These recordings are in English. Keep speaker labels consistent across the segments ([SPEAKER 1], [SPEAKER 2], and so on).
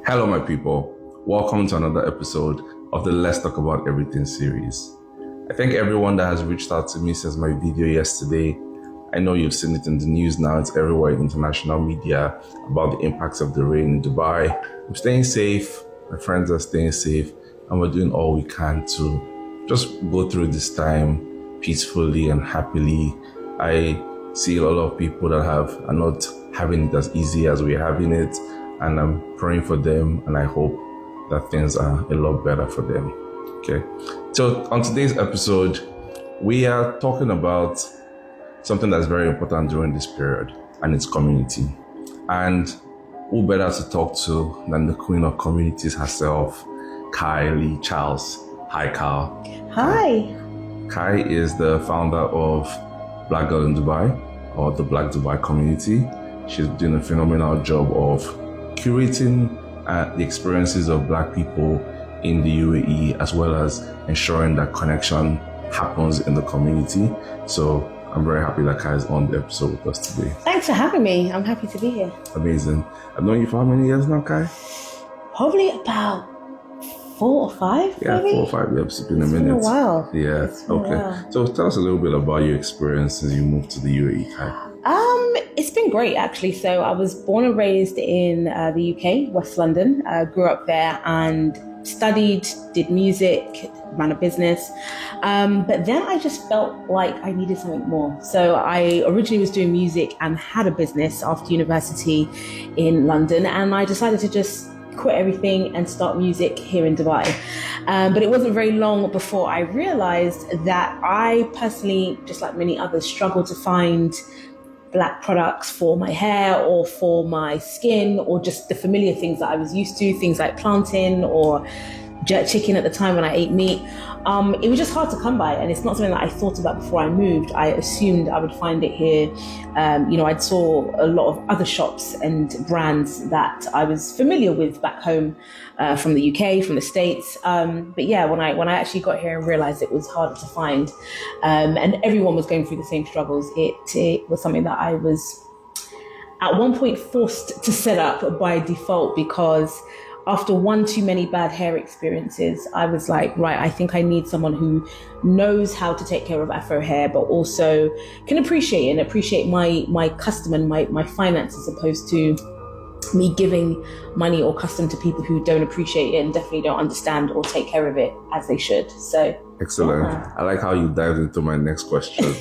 [SPEAKER 1] Hello, my people. Welcome to another episode of the Let's Talk About Everything series. I thank everyone that has reached out to me since my video yesterday. I know you've seen it in the news now. It's everywhere in international media about the impacts of the rain in Dubai. I'm staying safe. My friends are staying safe. And we're doing all we can to just go through this time peacefully and happily. I see a lot of people that are not having it as easy as we're having it. And I'm praying for them, and I hope that things are a lot better for them. Okay. So on today's episode, we are talking about something that's very important during this period, and it's community. And who better to talk to than the queen of communities herself, Kylie Charles. Hi, Kyle.
[SPEAKER 2] Hi.
[SPEAKER 1] Kai is the founder of Black Girl in Dubai, or the Black Dubai community. She's doing a phenomenal job of curating the experiences of Black people in the UAE, as well as ensuring that connection happens in the community. So I'm very happy that Kai is on the episode with us today.
[SPEAKER 2] Thanks for having me. I'm happy to be here.
[SPEAKER 1] Amazing. I've known you for how many years now, Kai?
[SPEAKER 2] Probably about 4 or 5,
[SPEAKER 1] Yeah,
[SPEAKER 2] maybe?
[SPEAKER 1] 4 or 5 years. It's been a minute.
[SPEAKER 2] Been a while.
[SPEAKER 1] Yeah, okay. So tell us a little bit about your experience since you moved to the UAE, Kai.
[SPEAKER 2] It's been great, actually. So I was born and raised in the UK, West London. Grew up there and studied, did music, ran a business. But then I just felt like I needed something more. So I originally was doing music and had a business after university in London. And I decided to just quit everything and start music here in Dubai. But it wasn't very long before I realized that I personally, just like many others, struggle to find Black products for my hair or for my skin, or just the familiar things that I was used to, things like plantain or jerk chicken at the time when I ate meat. It was just hard to come by, and it's not something that I thought about before I moved. I assumed I would find it here. I saw a lot of other shops and brands that I was familiar with back home from the UK, from the States. But yeah, when I actually got here and realized it was harder to find, and everyone was going through the same struggles, it was something that I was at one point forced to set up by default, because after one too many bad hair experiences, I was like, right, I think I need someone who knows how to take care of Afro hair, but also can appreciate my custom and my finance, as opposed to me giving money or custom to people who don't appreciate it and definitely don't understand or take care of it as they should. So
[SPEAKER 1] excellent.
[SPEAKER 2] Yeah.
[SPEAKER 1] I like how you dived into my next question.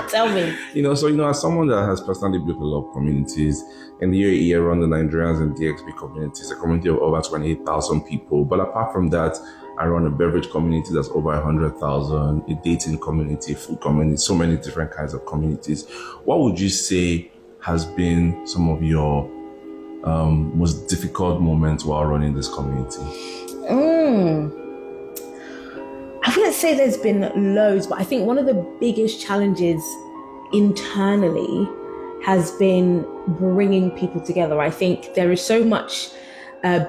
[SPEAKER 2] Tell me.
[SPEAKER 1] As someone that has personally built a lot of communities in the UAE around the Nigerians and DXB communities, a community of over 28,000 people. But apart from that, I run a beverage community that's over 100,000, a dating community, food community, so many different kinds of communities. What would you say has been some of your most difficult moments while running this community?
[SPEAKER 2] I wouldn't say there's been loads, but I think one of the biggest challenges internally has been bringing people together. I think there is so much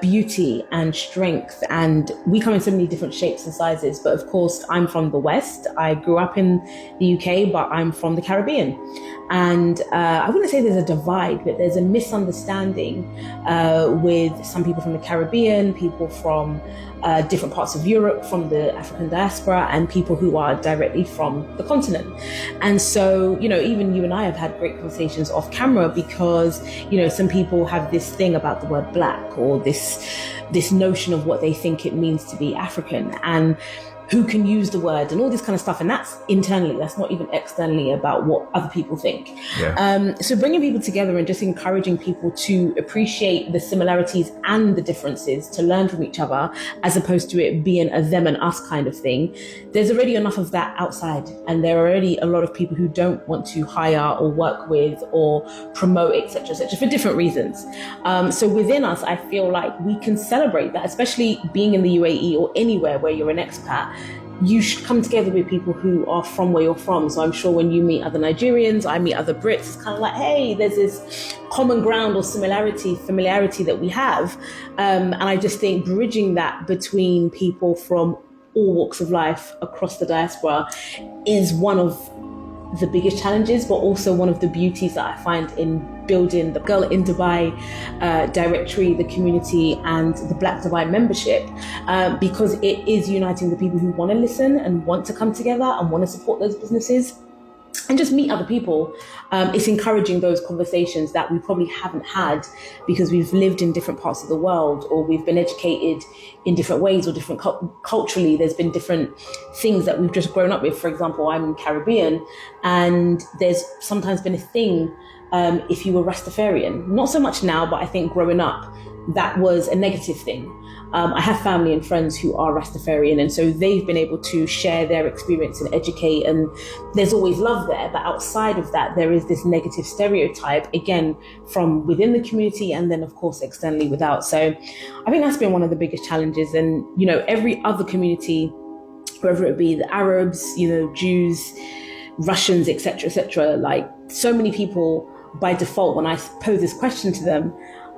[SPEAKER 2] beauty and strength, and we come in so many different shapes and sizes. But of course, I'm from the West. I grew up in the UK, but I'm from the Caribbean. And I wouldn't say there's a divide, but there's a misunderstanding with some people from the Caribbean, people from different parts of Europe, from the African diaspora, and people who are directly from the continent. And so, even you and I have had great conversations off camera, because, some people have this thing about the word Black, or this notion of what they think it means to be African, and who can use the word and all this kind of stuff. And that's internally, that's not even externally about what other people think.
[SPEAKER 1] Yeah.
[SPEAKER 2] So bringing people together and just encouraging people to appreciate the similarities and the differences, to learn from each other, as opposed to it being a them and us kind of thing. There's already enough of that outside. And there are already a lot of people who don't want to hire or work with or promote, etc., for different reasons. So within us, I feel like we can celebrate that, especially being in the UAE or anywhere where you're an expat. You should come together with people who are from where you're from. So I'm sure when you meet other Nigerians, I meet other Brits, it's kind of like, hey, there's this common ground or familiarity that we have. And I just think bridging that between people from all walks of life across the diaspora is one of the biggest challenges, but also one of the beauties that I find in building the Girl in Dubai directory, the community, and the Black Dubai membership, because it is uniting the people who want to listen and want to come together and want to support those businesses and just meet other people. It's encouraging those conversations that we probably haven't had because we've lived in different parts of the world, or we've been educated in different ways, or different culturally. There's been different things that we've just grown up with. For example, I'm Caribbean, and there's sometimes been a thing if you were Rastafarian. Not so much now, but I think growing up, that was a negative thing. I have family and friends who are Rastafarian, and so they've been able to share their experience and educate, and there's always love there. But outside of that, there is this negative stereotype, again, from within the community and then, of course, externally without. So I think that's been one of the biggest challenges. And, you know, every other community, whether it be the Arabs, you know, Jews, Russians, etc., like so many people by default, when I pose this question to them,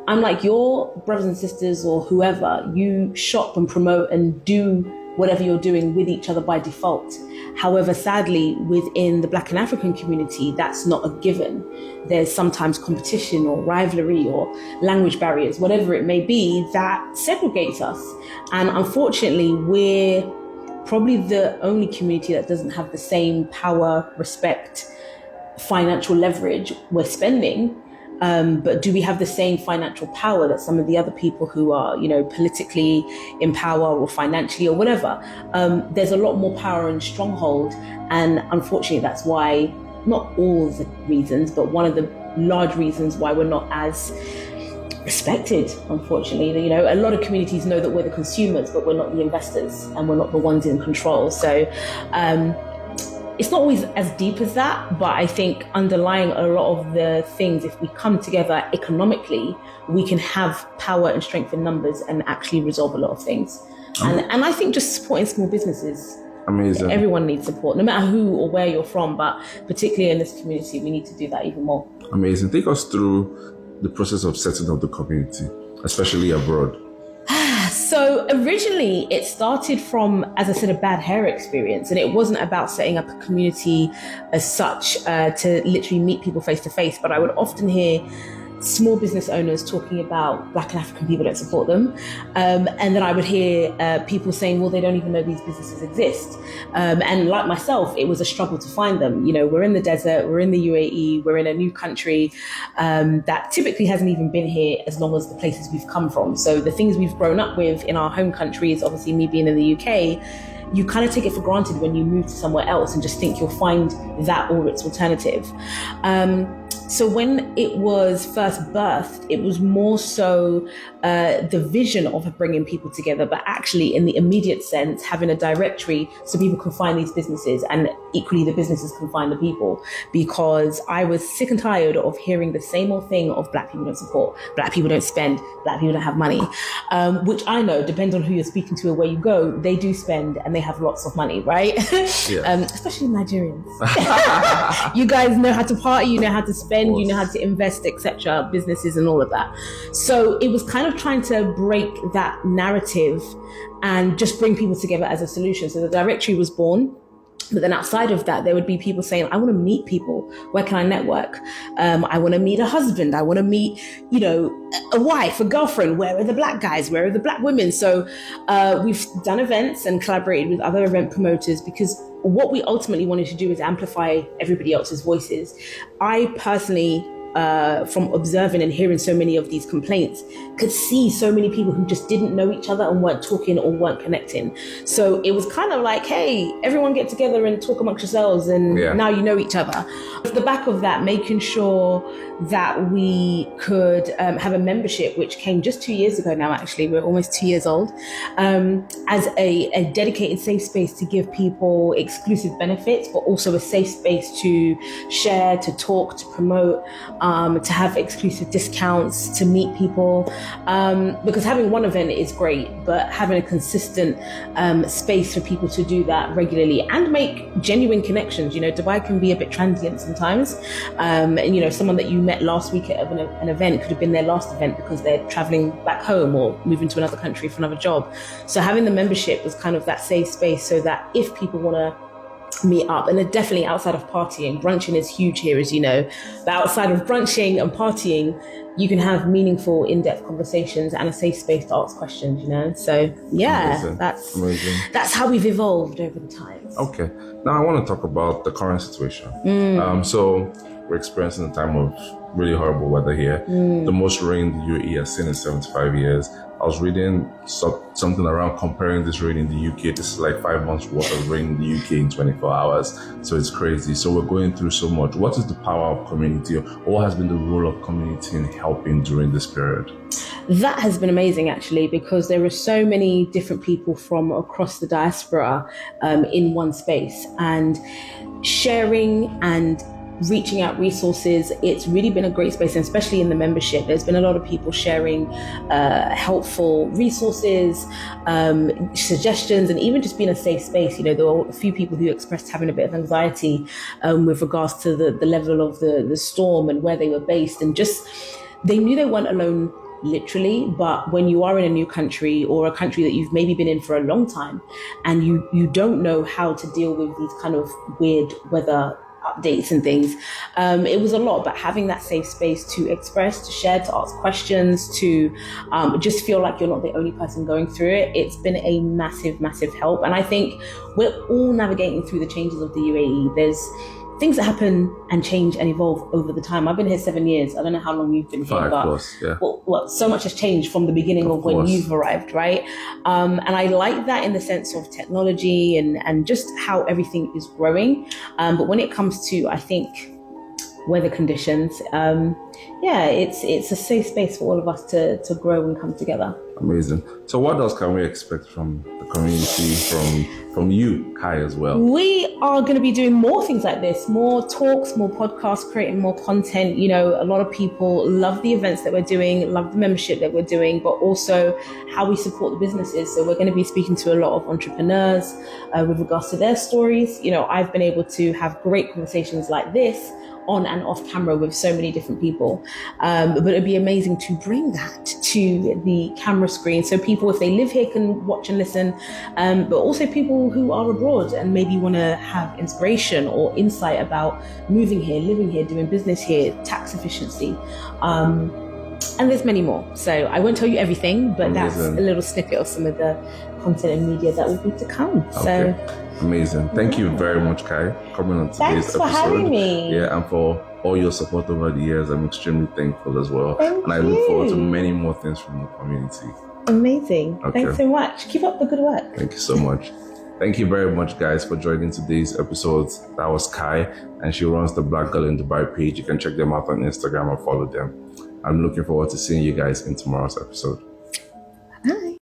[SPEAKER 2] I'm like, your brothers and sisters or whoever, you shop and promote and do whatever you're doing with each other by default. However, sadly, within the Black and African community, that's not a given. There's sometimes competition or rivalry or language barriers, whatever it may be, that segregates us. And unfortunately, we're probably the only community that doesn't have the same power, respect, financial leverage we're spending. But do we have the same financial power that some of the other people who are, you know, politically in power or financially or whatever? There's a lot more power and stronghold. And unfortunately, that's why, not all the reasons, but one of the large reasons why we're not as respected, unfortunately. You know, a lot of communities know that we're the consumers, but we're not the investors and we're not the ones in control. So, it's not always as deep as that, but I think underlying a lot of the things, if we come together economically, we can have power and strength in numbers and actually resolve a lot of things. And I think just supporting small businesses.
[SPEAKER 1] Amazing.
[SPEAKER 2] Everyone needs support, no matter who or where you're from, but particularly in this community, we need to do that even more.
[SPEAKER 1] Amazing. Take us through the process of setting up the community, especially abroad.
[SPEAKER 2] So originally it started from, as I said, a bad hair experience, and it wasn't about setting up a community as such to literally meet people face to face, but I would often hear small business owners talking about Black and African people don't support them. And then I would hear people saying, well, they don't even know these businesses exist. And like myself, it was a struggle to find them. You know, we're in the desert, we're in the UAE, we're in a new country that typically hasn't even been here as long as the places we've come from. So the things we've grown up with in our home countries, obviously me being in the UK, you kind of take it for granted when you move to somewhere else and just think you'll find that or its alternative. So when it was first birthed, it was more so the vision of bringing people together, but actually in the immediate sense, having a directory so people can find these businesses and equally the businesses can find the people. Because I was sick and tired of hearing the same old thing of Black people don't support, Black people don't spend, Black people don't have money, which I know, depends on who you're speaking to or where you go, they do spend and they have lots of money, right? Yeah. Especially Nigerians. You guys know how to party, you know how to spend, you know how to invest, etc., businesses and all of that. So it was kind of trying to break that narrative and just bring people together as a solution. So the directory was born. But then outside of that, there would be people saying, I want to meet people. Where can I network? I want to meet a husband. I want to meet, you know, a wife, a girlfriend. Where are the Black guys? Where are the Black women? So we've done events and collaborated with other event promoters because what we ultimately wanted to do is amplify everybody else's voices. I personally, from observing and hearing so many of these complaints, could see so many people who just didn't know each other and weren't talking or weren't connecting. So it was kind of like, hey, everyone get together and talk amongst yourselves and now you know each other. Off the back of that, making sure that we could have a membership, which came just 2 years ago now, actually, we're almost 2 years old, as a dedicated safe space to give people exclusive benefits, but also a safe space to share, to talk, to promote, to have exclusive discounts, to meet people, because having one event is great, but having a consistent space for people to do that regularly and make genuine connections. You know, Dubai can be a bit transient sometimes, and you know, someone that you met last week at an event could have been their last event because they're traveling back home or moving to another country for another job. So having the membership was kind of that safe space so that if people want to meet up. And then definitely outside of partying, brunching is huge here, as you know. But outside of brunching and partying, you can have meaningful, in-depth conversations and a safe space to ask questions, you know? So yeah,
[SPEAKER 1] Amazing.
[SPEAKER 2] That's how we've evolved over the time.
[SPEAKER 1] Okay. Now I want to talk about the current situation. So we're experiencing a time of really horrible weather here. The most rain the UAE has seen in 75 years. I was reading something around comparing this rain in the UK. This is like 5 months worth of rain in the UK in 24 hours. So it's crazy. So we're going through so much. What is the power of community? Or what has been the role of community in helping during this period?
[SPEAKER 2] That has been amazing, actually, because there are so many different people from across the diaspora in one space, and sharing and reaching out resources. It's really been a great space, and especially in the membership, there's been a lot of people sharing helpful resources, suggestions, and even just being a safe space. You know, there were a few people who expressed having a bit of anxiety with regards to the level of the storm and where they were based, and just they knew they weren't alone literally, but when you are in a new country or a country that you've maybe been in for a long time and you don't know how to deal with these kind of weird weather updates and things, it was a lot. But having that safe space to express, to share, to ask questions, to just feel like you're not the only person going through it, it's been a massive help. And I think we're all navigating through the changes of the UAE. There's things that happen and change and evolve over the time. I've been here 7 years. I don't know how long you've been here,
[SPEAKER 1] 5
[SPEAKER 2] but
[SPEAKER 1] plus, yeah.
[SPEAKER 2] Well, so much has changed from the beginning of when you've arrived, right? And I like that in the sense of technology and just how everything is growing. But when it comes to, I think, weather conditions, it's a safe space for all of us to grow and come together.
[SPEAKER 1] Amazing. So what else can we expect from the community, from you, Kai, as well?
[SPEAKER 2] We are going to be doing more things like this, more talks, more podcasts, creating more content. You know, a lot of people love the events that we're doing, love the membership that we're doing, but also how we support the businesses. So we're going to be speaking to a lot of entrepreneurs with regards to their stories. You know, I've been able to have great conversations like this on and off camera with so many different people. But it'd be amazing to bring that to the camera screen so people, if they live here, can watch and listen, but also people who are abroad and maybe want to have inspiration or insight about moving here, living here, doing business here, tax efficiency. And there's many more. So I won't tell you everything, but that's a little snippet of some of the content and media that will be to come.
[SPEAKER 1] Okay. So amazing. Thank you very much, Kai, coming on today's episode.
[SPEAKER 2] Thanks for having me.
[SPEAKER 1] Yeah, and for all your support over the years. I'm extremely thankful as well.
[SPEAKER 2] Thank
[SPEAKER 1] and I look forward to many more things from the community.
[SPEAKER 2] Amazing. Okay. Thanks so much. Keep up the good work.
[SPEAKER 1] Thank you so much. Thank you very much, guys, for joining today's episode. That was Kai, and she runs the Black Girl in Dubai page. You can check them out on Instagram and follow them. I'm looking forward to seeing you guys in tomorrow's episode.